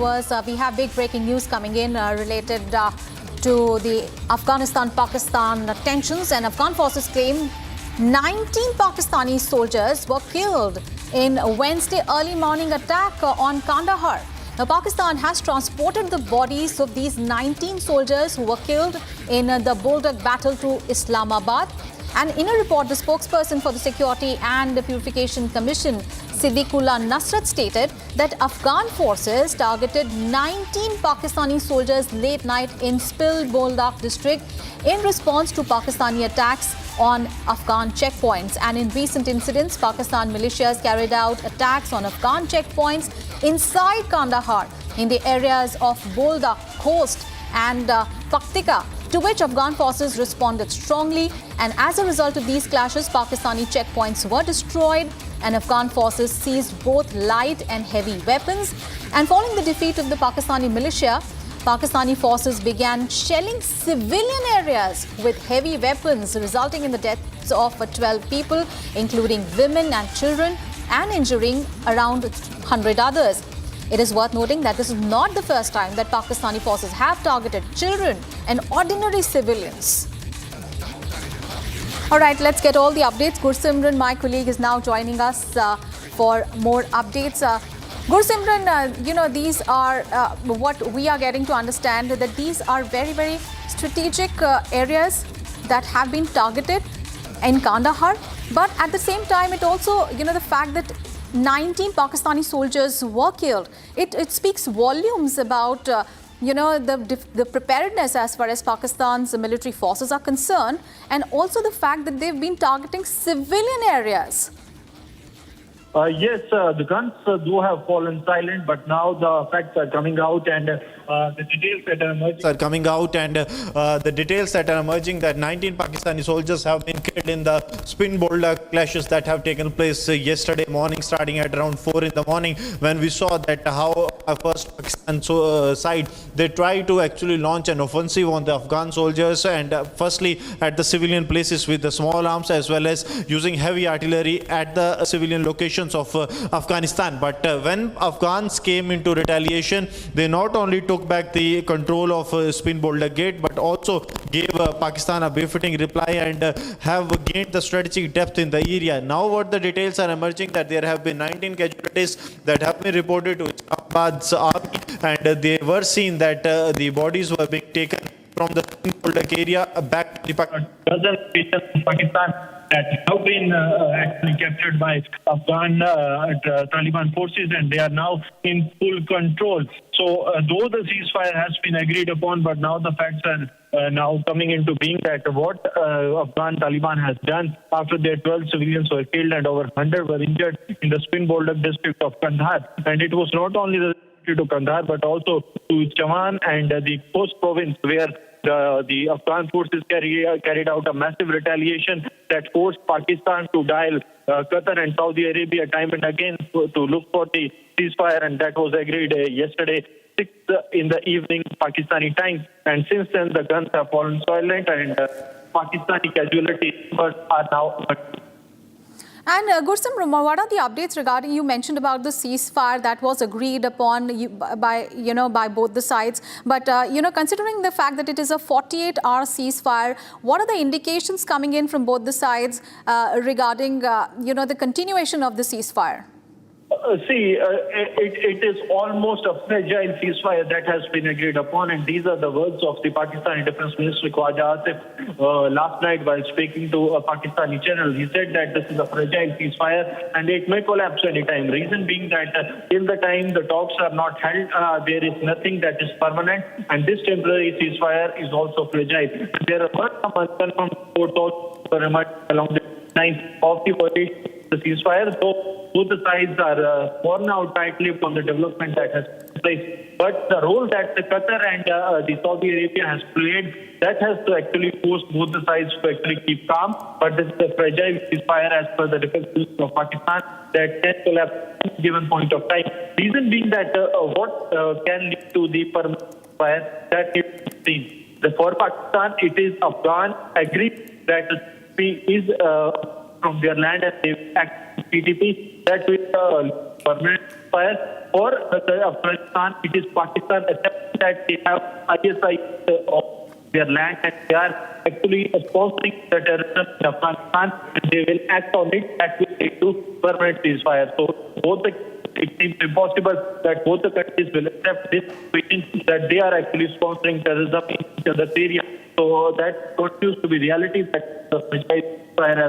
viewers, we have big breaking news coming in related to the Afghanistan-Pakistan tensions, and Afghan forces claim 19 Pakistani soldiers were killed in Wednesday early morning attack on Kandahar. Now, Pakistan has transported the bodies of these 19 soldiers who were killed in the Buldak battle to Islamabad. And in a report, the spokesperson for the Security and the Purification Commission, Siddiqullah Nasrat, stated that Afghan forces targeted 19 Pakistani soldiers late night in Spil-Boldak district in response to Pakistani attacks on Afghan checkpoints. And in recent incidents, Pakistan militias carried out attacks on Afghan checkpoints inside Kandahar in the areas of Boldak Coast and Paktika, to which Afghan forces responded strongly. And as a result of these clashes, Pakistani checkpoints were destroyed and Afghan forces seized both light and heavy weapons. And following the defeat of the Pakistani militia, Pakistani forces began shelling civilian areas with heavy weapons, resulting in the deaths of 12 people, including women and children, and injuring around 100 others. It is worth noting that this is not the first time that Pakistani forces have targeted children and ordinary civilians. All right, let's get all the updates. Gursimran, my colleague, is now joining us for more updates. Gursimran, these are what we are getting to understand, that these are very, very strategic areas that have been targeted in Kandahar. But at the same time, it also, the fact that 19 Pakistani soldiers were killed, it speaks volumes about the preparedness as far as Pakistan's military forces are concerned, and also the fact that they've been targeting civilian areas. Yes, the guns do have fallen silent, but now the facts are coming out, and the details that are emerging that 19 Pakistani soldiers have been killed in the Spin-Boldak clashes that have taken place yesterday morning, starting at around 4 in the morning, when we saw that how first Pakistan side, they tried to actually launch an offensive on the Afghan soldiers, and firstly at the civilian places with the small arms, as well as using heavy artillery at the civilian locations of Afghanistan. But when Afghans came into retaliation, they not only took back the control of Spin-Boldak gate, but also gave Pakistan a befitting reply and have gained the strategic depth in the area. Now what the details are emerging, that there have been 19 casualties that have been reported to Islamabad's army, and they were seen that the bodies were being taken from the Spin-Boldak area back to the Pakistan that have been actually captured by Afghan Taliban forces, and they are now in full control. So though the ceasefire has been agreed upon, but now the facts are now coming into being that what Afghan Taliban has done after their 12 civilians were killed and over 100 were injured in the Spin-Boldak district of Kandahar. And it was not only to Kandahar, but also to Chawan and the Coast province, where the Afghan forces carried out a massive retaliation that forced Pakistan to dial Qatar and Saudi Arabia time and again to look for the ceasefire, and that was agreed yesterday, 6 in the evening Pakistani time. And since then, the guns have fallen silent, and Pakistani casualty numbers are now. And Gursimran, what are the updates regarding, you mentioned about the ceasefire that was agreed upon by both the sides, but considering the fact that it is a 48-hour ceasefire, what are the indications coming in from both the sides regarding the continuation of the ceasefire? It is almost a fragile ceasefire that has been agreed upon, and these are the words of the Pakistani Defense Minister Khwaja Asif last night while speaking to a Pakistani channel. He said that this is a fragile ceasefire and it may collapse anytime. Reason being that till the time the talks are not held, there is nothing that is permanent, and this temporary ceasefire is also fragile. There are some unconfirmed reports along the lines of the ceasefire, so both the sides are torn out tightly from the development that has taken place. But the role that the Qatar and the Saudi Arabia has played, that has to actually force both the sides to actually keep calm. But this is a fragile ceasefire as per the defense minister of Pakistan that can collapse at a given point of time. Reason being that what can lead to the permanent ceasefire, that is seen. For Pakistan, it is Afghan agreed that the is from their land and they act PTP, that will permanent fire, or the Afghanistan Pakistan. It is Pakistan accepting that they have ISI of their land and they are actually sponsoring the terrorism in Afghanistan, and they will act on it. That will lead to permanent ceasefire. So it seems impossible that both the countries will accept this, that they are actually sponsoring terrorism in each other's area. So that continues to be reality that the Mujahid ceasefire has